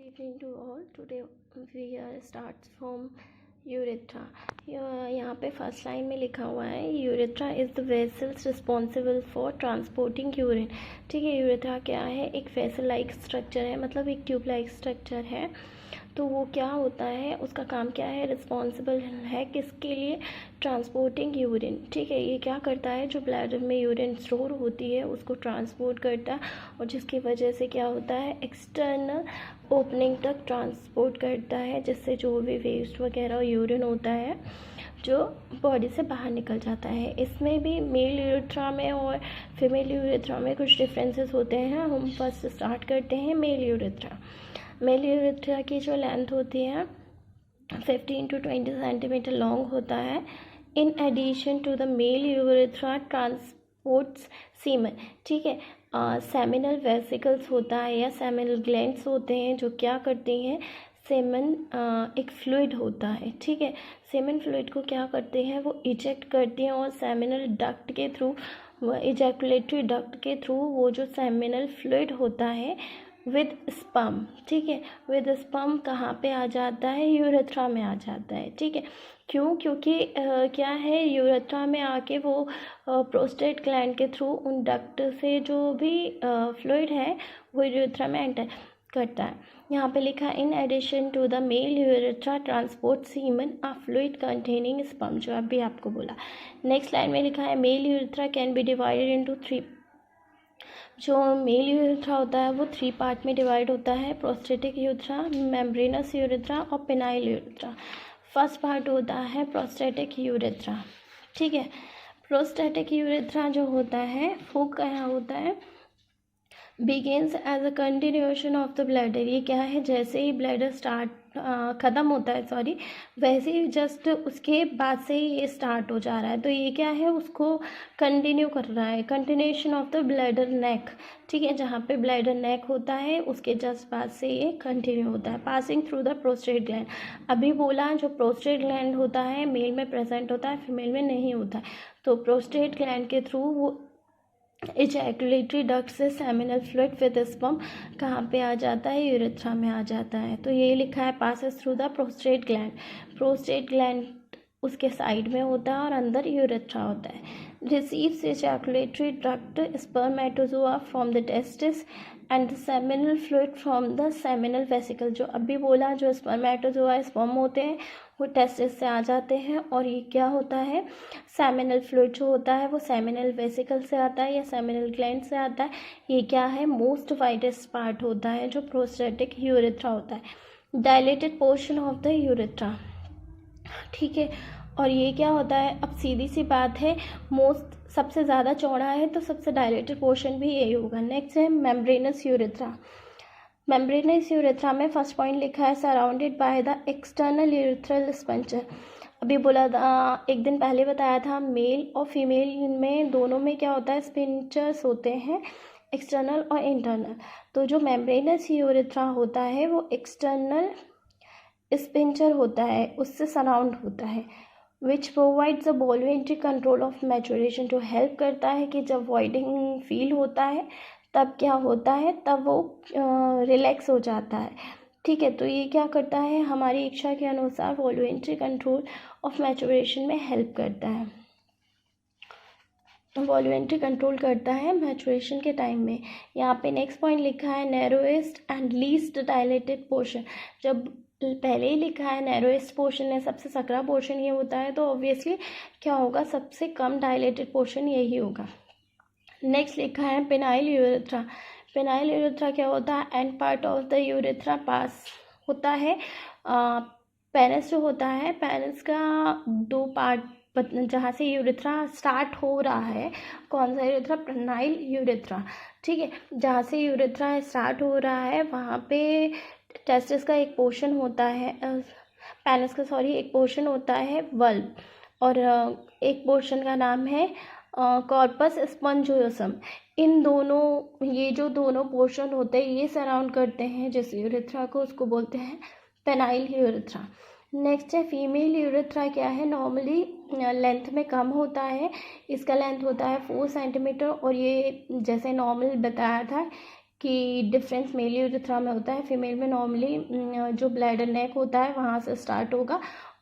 Evening to all. Today we start from urethra. यहाँ पे first line में लिखा हुआ है urethra is the vessels responsible for transporting urine. ठीक है, यूरेथ्रा क्या है? एक वेसल लाइक स्ट्रक्चर है, मतलब एक ट्यूब लाइक स्ट्रक्चर है. तो वो क्या होता है, उसका काम क्या है? रिस्पॉन्सिबल है किसके लिए? Transporting urine. ठीक है, ये क्या करता है? जो ब्लैडर में यूरिन स्टोर होती है उसको ट्रांसपोर्ट करता है, और जिसकी वजह से क्या होता है? एक्सटर्नल ओपनिंग तक ट्रांसपोर्ट करता है, जिससे जो भी वेस्ट वगैरह यूरिन होता है जो बॉडी से बाहर निकल जाता है. इसमें भी मेल यूरेथ्रा में और फीमेल यूरेथ्रा में कुछ डिफरेंसेस होते हैं. हम फर्स्ट स्टार्ट करते हैं मेल यूरेथ्रा. मेल यूरेथ्रा की जो लेंथ होती है 15 to 20 सेंटीमीटर लॉन्ग होता है. In addition to the male urethra transports semen. ठीक है, सेमिनल वेसिकल्स होता है या सेमिनल ग्लैंड्स होते हैं जो क्या करती हैं? सेमन एक फ्लूइड होता है. ठीक है, सेमन फ्लूइड को क्या करते हैं? वो इजेक्ट करते हैं, और सेमिनल डक्ट के थ्रू, इजैकुलेटरी डक्ट के थ्रू वो जो सेमिनल फ्लूइड होता है विद स्पर्म, ठीक है, विद स्पर्म कहाँ पे आ जाता है? यूरेथ्रा में आ जाता है. ठीक है, क्यों? क्योंकि क्या है, यूरेथ्रा में आके वो प्रोस्टेट ग्लैंड के थ्रू उन डक्ट से जो भी फ्लूइड है वो यूरेथ्रा में एंटर करता है. यहाँ पे लिखा in addition to the male urethra transport semen a fluid containing sperm, जो अभी आपको बोला. नेक्स्ट लाइन में लिखा है male urethra can be divided into 3. जो मेल यूरेथ्रा होता है वो 3 पार्ट में डिवाइड होता है: प्रोस्टेटिक यूरेथ्रा, मेम्ब्रेनस यूरेथ्रा और पेनाइल यूरेथ्रा. फर्स्ट पार्ट होता है प्रोस्टेटिक यूरेथ्रा. ठीक है, प्रोस्टेटिक यूरेथ्रा जो होता है वो क्या होता है? Begins as a continuation of the bladder. ये क्या है? जैसे ही ब्लैडर स्टार्ट ख़त्म होता है, सॉरी, वैसे ही जस्ट उसके बाद से ही ये स्टार्ट हो जा रहा है. तो ये क्या है? उसको कंटिन्यू कर रहा है, कंटिन्यूएशन ऑफ द ब्लैडर नेक. ठीक है, जहाँ पे ब्लैडर नेक होता है उसके जस्ट बाद से ये कंटिन्यू होता है. Passing through the prostate gland. अभी बोला जो प्रोस्टेट ग्लैंड होता है मेल में प्रेजेंट होता है, फीमेल में नहीं होता है. तो प्रोस्टेट ग्लैंड के थ्रू वो इजैकुलेटरी डक्ट से सेमिनल फ्लूइड विद स्पर्म कहाँ पे आ जाता है? यूरेथ्रा में आ जाता है. तो ये लिखा है passes through the prostate gland. Prostate gland उसके साइड में होता है और अंदर यूरेथ्रा होता है. Receives ejaculatory duct spermatozoa from the testis and the seminal fluid from the seminal vesicle. जो अभी बोला जो स्पर्मेटोजोआ स्पर्म होते हैं वो टेस्टिस से आ जाते हैं, और ये क्या होता है? सेमिनल फ्लूइड जो होता है वो सेमिनल वेसिकल से आता है या सेमिनल ग्लैंड से आता है. ये क्या है? मोस्ट वाइडेस्ट पार्ट होता है जो प्रोस्टेटिक यूरेथ्रा होता है. Dilated portion of the urethra. ठीक है, और ये क्या होता है? अब सीधी सी बात है, मोस्ट सबसे ज़्यादा चौड़ा है तो सबसे डायलेटेड पोर्शन भी यही होगा. नेक्स्ट है मेम्ब्रेनस यूरेथ्रा. मेम्ब्रेनस यूरेथ्रा में फर्स्ट पॉइंट लिखा है surrounded by the external urethral sphincter. अभी बोला था, एक दिन पहले बताया था, मेल और फीमेल में दोनों में क्या होता है? स्पिंचर्स होते हैं, एक्सटर्नल और इंटरनल. तो जो मेम्ब्रेनस यूरेथ्रा होता है वो एक्सटर्नल स्पिंचर होता है, उससे सराउंड होता है. Which provides the voluntary control of micturition. जो हेल्प करता है कि जब वॉइडिंग फील होता है तब क्या होता है? तब वो रिलैक्स हो जाता है. ठीक है, तो ये क्या करता है? हमारी इच्छा के अनुसार वॉल्यूमेट्री कंट्रोल ऑफ मैचुरेशन में हेल्प करता है, वॉल्यूमेट्री कंट्रोल करता है मैचुरेशन के टाइम में. यहाँ पे नेक्स्ट पॉइंट लिखा है narrowest and least dilated portion. जब पहले ही लिखा है नैरोएस्ट पोर्शन है, सबसे सकरा पोर्शन ये होता है, तो ऑब्वियसली क्या होगा? सबसे कम डायलेटेड पोर्शन यही होगा. नेक्स्ट लिखा है पेनाइल यूरेथ्रा. पेनाइल यूरेथ्रा क्या होता है? End part of the urethra pass होता है. पेनिस जो होता है, पेनिस का 2 पार्ट, जहाँ से यूरेथ्रा स्टार्ट हो रहा है. कौन सा यूरेथ्रा? Penile urethra. ठीक है, जहाँ से यूरेथ्रा स्टार्ट हो रहा है वहाँ पे टेस्टिस का एक पोर्शन होता है, पेनिस का, सॉरी, एक पोर्शन होता है वल्व, और एक पोर्शन का नाम है कॉर्पस स्पंजियोसम. इन दोनों, ये जो दोनों पोर्शन होते हैं ये सराउंड करते हैं जिस यूरेथ्रा को, उसको बोलते हैं पेनाइल यूरेथ्रा. नेक्स्ट है फीमेल यूरेथ्रा. क्या है? नॉर्मली लेंथ में कम होता है, इसका लेंथ होता है 4 सेंटीमीटर, और ये जैसे नॉर्मल बताया था कि डिफरेंस मेल यूरेथ्रा में होता है। फीमेल में नॉर्मली जो ब्लैडर नेक होता है वहाँ से स्टार्ट होगा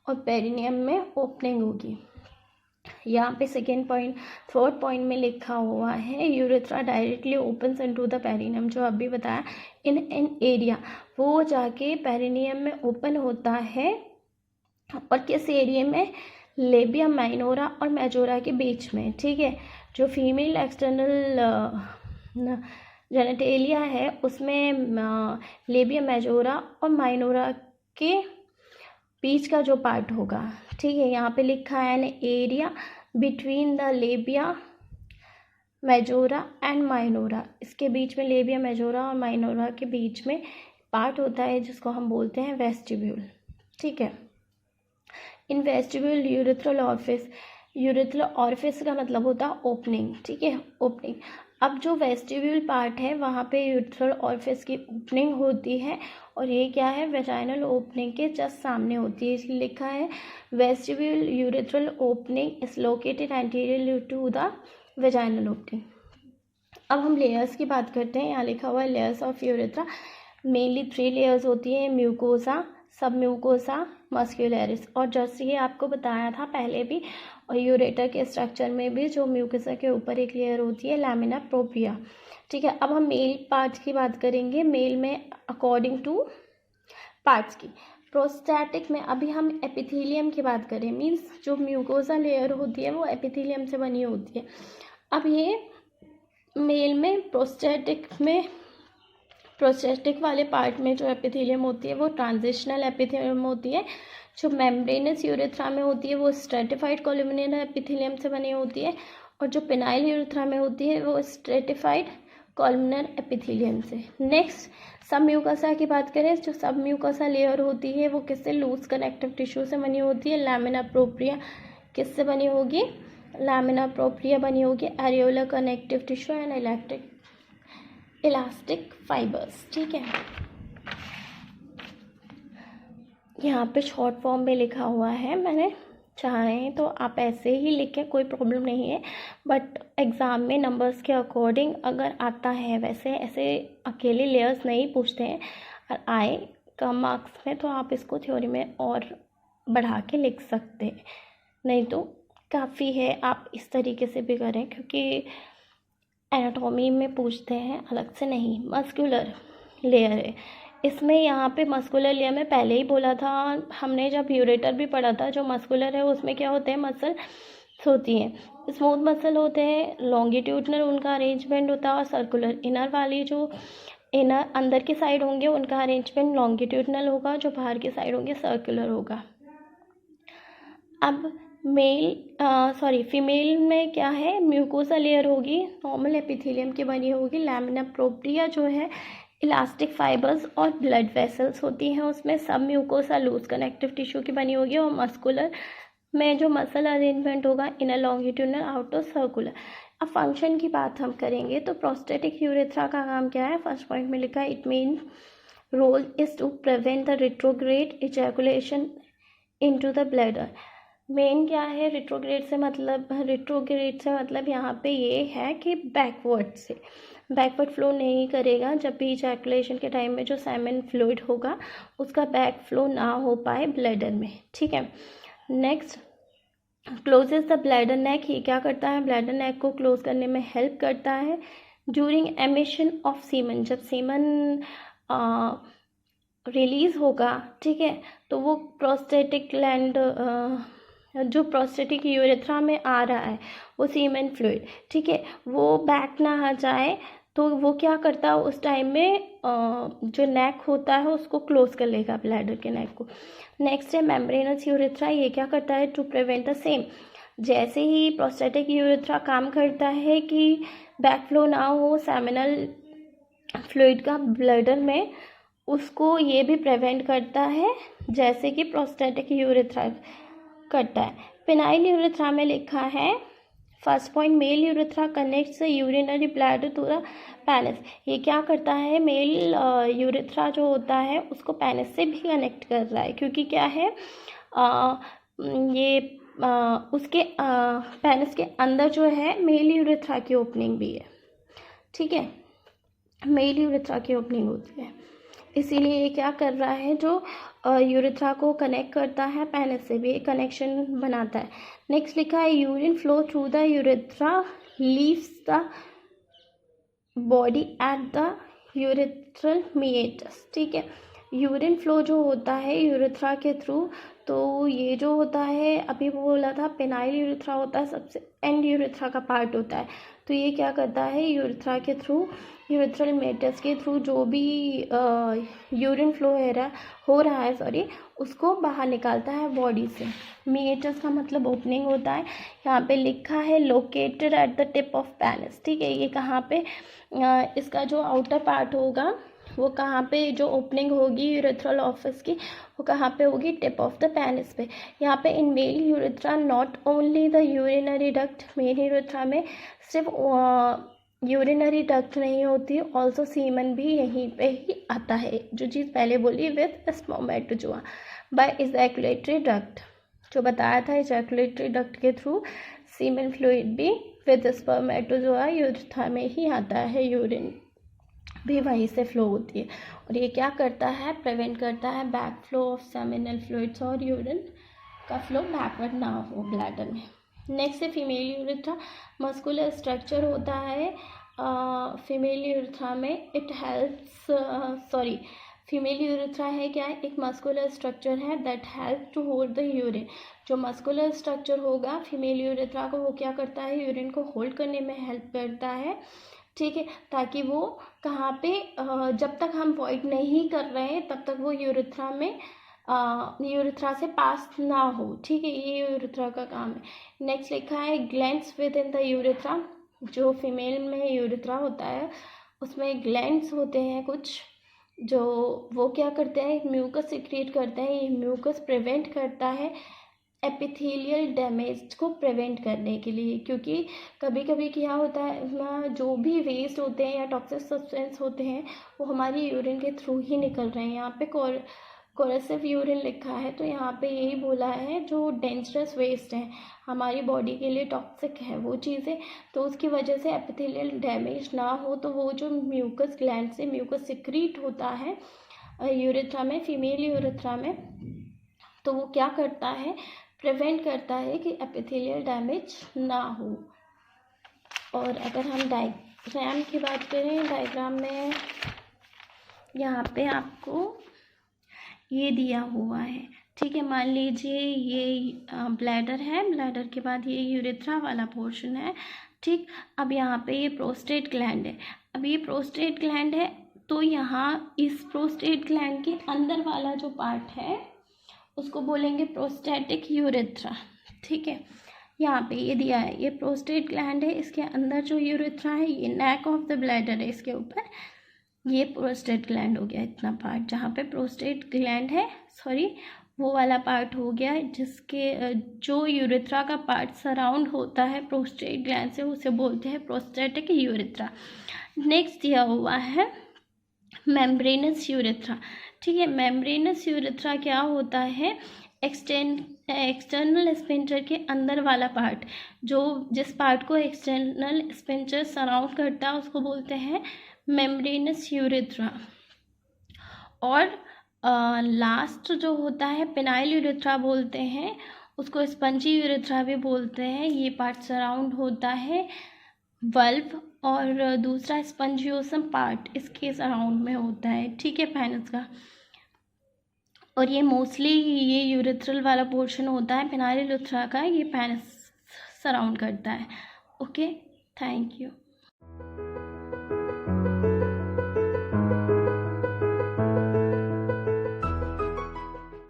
और पेरिनियम में ओपनिंग होगी। यहाँ पे सेकेंड पॉइंट, थर्ड पॉइंट में लिखा हुआ है urethra directly opens into the perineum, जो अभी बताया इन एन एरिया, वो जाके पेरिनियम में ओपन होता है। और किस एरिया में? लेबिया माइनोरा और मेजोरा के बीच में, ठीक है। जो फीमेल एक्सटर्नल जेनेटेलिया है उसमें लेबिया मेजोरा और माइनोरा के बीच का जो पार्ट होगा, ठीक है। यहाँ पे लिखा है an area between the labia majora and minora, इसके बीच में लेबिया मेजोरा और माइनोरा के बीच में पार्ट होता है जिसको हम बोलते हैं वेस्टिब्यूल, ठीक है। In vestibule urethral orifice, urethral orifice का मतलब होता है ओपनिंग, ठीक है, ओपनिंग। अब जो वेस्टिब्यूल पार्ट है वहाँ पे यूरेथ्रल ऑरिफिस की ओपनिंग होती है और ये क्या है? वेजाइनल ओपनिंग के जस्ट सामने होती है, इसलिए लिखा है vestibule urethral opening is located anterior to the vaginal opening. अब हम लेयर्स की बात करते हैं। यहाँ लिखा हुआ है layers of urethra, mainly 3 layers होती हैं, म्यूकोसा, सब म्यूकोसा, मस्क्यूलरिस। और जैसे ये आपको बताया था पहले भी, और यूरेटर के स्ट्रक्चर में भी जो म्यूकोसा के ऊपर एक लेयर होती है लैमिना प्रोप्रिया, ठीक है। अब हम मेल पार्ट्स की बात करेंगे। मेल में अकॉर्डिंग टू पार्ट्स की, प्रोस्टैटिक में अभी हम एपिथेलियम की बात करें, मीन्स जो म्यूकोसा लेयर होती है वो एपिथेलियम से बनी होती है। अब ये मेल में प्रोस्टैटिक वाले पार्ट में जो एपिथेलियम होती है वो ट्रांजिशनल एपिथेलियम होती है। जो मेम्ब्रेनस यूरेथ्रा में होती है वो स्ट्रेटिफाइड कोलुमिनर एपिथेलियम से बनी होती है, और जो पेनाइल यूरेथ्रा में होती है वो स्ट्रेटिफाइड कोलुमिनर एपिथेलियम से। नेक्स्ट सब म्यूकोसा की बात करें, जो सब म्यूकोसा लेयर होती है वो किससे? लूज कनेक्टिव टिश्यू से बनी होती है। लैमिना प्रोप्रिया किससे बनी होगी? लैमिना प्रोप्रिया बनी होगी areolar connective tissue and elastic fibres, ठीक है। यहाँ पे शॉर्ट फॉर्म में लिखा हुआ है, मैंने चाहें तो आप ऐसे ही लिखें, कोई प्रॉब्लम नहीं है, बट एग्ज़ाम में नंबर्स के अकॉर्डिंग अगर आता है, वैसे ऐसे अकेले लेयर्स नहीं पूछते हैं, और आए कम मार्क्स में तो आप इसको थ्योरी में और बढ़ा के लिख सकते हैं, नहीं तो काफ़ी है आप इस तरीके से भी करें, क्योंकि एनाटॉमी में पूछते हैं, अलग से नहीं। मस्कुलर लेयर है इसमें, यहाँ पे मस्कुलर लेयर में पहले ही बोला था हमने जब यूरेटर भी पढ़ा था, जो मस्कुलर है उसमें क्या होते हैं? मसल होती हैं, स्मूथ मसल होते हैं, लॉन्गिट्यूडनल उनका अरेंजमेंट होता है, और सर्कुलर इनर वाली जो इनर अंदर की साइड होंगे उनका अरेंजमेंट लॉन्गिट्यूडनल होगा, जो बाहर की साइड होंगे सर्कुलर होगा। अब फीमेल में क्या है? म्यूकोसा लेयर होगी, नॉर्मल एपिथेलियम की बनी होगी। लैमिना प्रोप्रिया जो है इलास्टिक फाइबर्स और ब्लड वेसल्स होती हैं उसमें। सब म्यूकोसा लूज कनेक्टिव टिश्यू की बनी होगी, और मस्कुलर में जो मसल अरेंजमेंट होगा इनर लॉन्गिट्यूडनल, आउटर सर्कुलर। अब फंक्शन की बात हम करेंगे तो प्रोस्टेटिक यूरेथ्रा का काम क्या है? फर्स्ट पॉइंट में लिखा है it main role is to prevent the retrograde ejaculation into the bladder. Main क्या है? रिट्रोग्रेड से मतलब यहाँ पे ये है कि बैकवर्ड फ्लो नहीं करेगा। जब भी इजैकुलेशन के टाइम में जो सेमेन फ्लूइड होगा उसका बैक फ्लो ना हो पाए ब्लैडर में, ठीक है। Next closes the bladder neck, ये क्या करता है? ब्लैडर नेक को क्लोज करने में हेल्प करता है। ड्यूरिंग एमिशन ऑफ सीमन, जब सीमन रिलीज होगा, ठीक है, तो वो प्रोस्टेटिक ग्लैंड जो प्रोस्टेटिक यूरेथ्रा में आ रहा है वो सीमेन फ्लूइड, ठीक है, वो बैक ना आ जाए, तो वो क्या करता है उस टाइम में जो नेक होता है उसको क्लोज कर लेगा, ब्लैडर के नेक को। नेक्स्ट है मेम्ब्रेनस यूरेथ्रा, ये क्या करता है? To prevent the same. जैसे ही प्रोस्टेटिक यूरेथ्रा काम करता है कि बैक फ्लो ना हो सेमिनल फ्लूइड का ब्लैडर में, उसको ये भी प्रिवेंट करता है, जैसे कि प्रोस्टेटिक यूरेथ्रा करता है। पेनाइल यूरेथ्रा में लिखा है first point, male urethra connects urinary bladder to the penis. ये क्या करता है? मेल यूरेथ्रा जो होता है उसको पेनिस से भी कनेक्ट कर रहा है, क्योंकि क्या है उसके पेनिस के अंदर जो है मेल यूरेथ्रा की ओपनिंग भी है, ठीक है। मेल यूरेथ्रा की ओपनिंग होती है। इसीलिए ये क्या कर रहा है, जो यूरेथ्रा को कनेक्ट करता है पेनिस से, भी एक कनेक्शन बनाता है। नेक्स्ट लिखा है urine flow through the urethra leaves the body at the urethral meatus. ठीक है, यूरिन फ्लो जो होता है यूरेथ्रा के थ्रू, तो ये जो होता है अभी वो बोला था पेनाइल यूरेथ्रा होता है, सबसे एंड यूरेथ्रा का पार्ट होता है। तो ये क्या करता है, यूरेथ्रा के थ्रू, यूरेथ्रल मेटस के थ्रू जो भी यूरिन फ्लो हो रहा है उसको बाहर निकालता है बॉडी से। मीएटस का मतलब ओपनिंग होता है। यहाँ पे लिखा है located at the tip of penis. ठीक है, ये कहाँ पे इसका जो आउटर पार्ट होगा वो कहाँ पे, जो ओपनिंग होगी यूरेथ्रल ऑफिस की वो कहाँ पे होगी, टिप ऑफ द पेनिस पे। यहाँ पे in male urethra not only the urinary duct, male urethra में सिर्फ यूरिनरी डक्ट नहीं होती, ऑल्सो सीमन भी यहीं पे ही आता है, जो चीज़ पहले बोली with spermatozoa by ejaculatory duct, जो बताया था इजैकुलेटरी डक्ट के थ्रू सीमन फ्लूइड भी विद स्पर्मेटोजोआ यूरेथ्रा में ही आता है, यूरिन भी वहीं से फ्लो होती है। और ये क्या करता है, प्रिवेंट करता है back flow of seminal fluids, और यूरिन का फ्लो बैकवर्ड ना हो ब्लैडर में। नेक्स्ट है फीमेल यूरेथ्रा। मस्कुलर स्ट्रक्चर होता है फीमेल यूरेथ्रा में, इट हेल्प्स फीमेल यूरेथ्रा है क्या है, एक मस्कुलर स्ट्रक्चर है that help to hold the urine. जो मस्कुलर स्ट्रक्चर होगा फीमेल यूरेथ्रा को, वो क्या करता है, यूरिन को होल्ड करने में हेल्प करता है। ठीक है, ताकि वो कहाँ पे जब तक हम वॉइड नहीं कर रहे हैं तब तक वो यूरेथ्रा में यूरेथ्रा से पास ना हो। ठीक है, ये यूरेथ्रा का काम है। नेक्स्ट लिखा है glands with in the urethra. जो फीमेल में यूरेथ्रा होता है उसमें ग्लैंड्स होते हैं कुछ, जो वो क्या करते हैं, म्यूकस सिक्रीट करते हैं। ये म्यूकस प्रिवेंट करता है एपिथेलियल डैमेज को प्रिवेंट करने के लिए, क्योंकि कभी कभी क्या होता है ना, जो भी वेस्ट होते हैं या टॉक्सिक सब्सटेंस होते हैं वो हमारी यूरिन के थ्रू ही निकल रहे हैं। यहाँ पे कोरेसिव यूरिन लिखा है, तो यहाँ पे यही बोला है जो डेंजरस वेस्ट है हमारी बॉडी के लिए टॉक्सिक है वो चीज़ें, तो उसकी वजह से एपिथेलियल डैमेज ना हो, तो वो जो म्यूकस ग्लैंड से म्यूकस सिक्रीट होता है यूरेथ्रा में, फीमेल यूरेथ्रा में, तो वो क्या करता है, प्रिवेंट करता है कि एपिथेलियल डैमेज ना हो। और अगर हम डायग्राम की बात करें, डायग्राम में यहाँ पे आपको ये दिया हुआ है। ठीक है, मान लीजिए ये ब्लैडर है, ब्लैडर के बाद ये यूरेथ्रा वाला पोर्शन है। ठीक, अब यहाँ पे ये प्रोस्टेट ग्लैंड है। अब ये प्रोस्टेट ग्लैंड है, तो यहाँ इस प्रोस्टेट ग्लैंड के अंदर वाला जो पार्ट है उसको बोलेंगे प्रोस्टेटिक यूरेथ्रा। ठीक है, यहाँ पे ये दिया है, ये प्रोस्टेट ग्लैंड है, इसके अंदर जो यूरेथ्रा है, ये नेक ऑफ द ब्लैडर है, इसके ऊपर ये प्रोस्टेट ग्लैंड हो गया, इतना पार्ट जहाँ पे प्रोस्टेट ग्लैंड है, वो वाला पार्ट हो गया जिसके जो यूरेथ्रा का पार्ट सराउंड होता है प्रोस्टेट ग्लैंड से, उसे बोलते हैं प्रोस्टेटिक यूरेथ्रा। नेक्स्ट दिया हुआ है मेम्ब्रेनस यूरेथ्रा। ठीक है, मेम्ब्रेनस यूरेथ्रा क्या होता है, एक्सटर्नल स्पिंटर के अंदर वाला पार्ट, जो जिस पार्ट को एक्सटर्नल स्पिंटर सराउंड करता है उसको बोलते हैं मेम्ब्रेनस यूरेथ्रा। और लास्ट जो होता है पेनाइल यूरेथ्रा बोलते हैं, उसको स्पंजी यूरेथ्रा भी बोलते हैं। ये पार्ट सराउंड होता है वल्व, और दूसरा स्पंजियोसम पार्ट इसके सराउंड में होता है। ठीक है, पेनिस का, और ये मोस्टली ये यूरेथ्रल वाला पोर्शन होता है पेनाइल यूरेथ्रा का, ये पेनिस सराउंड करता है। Okay, thank you.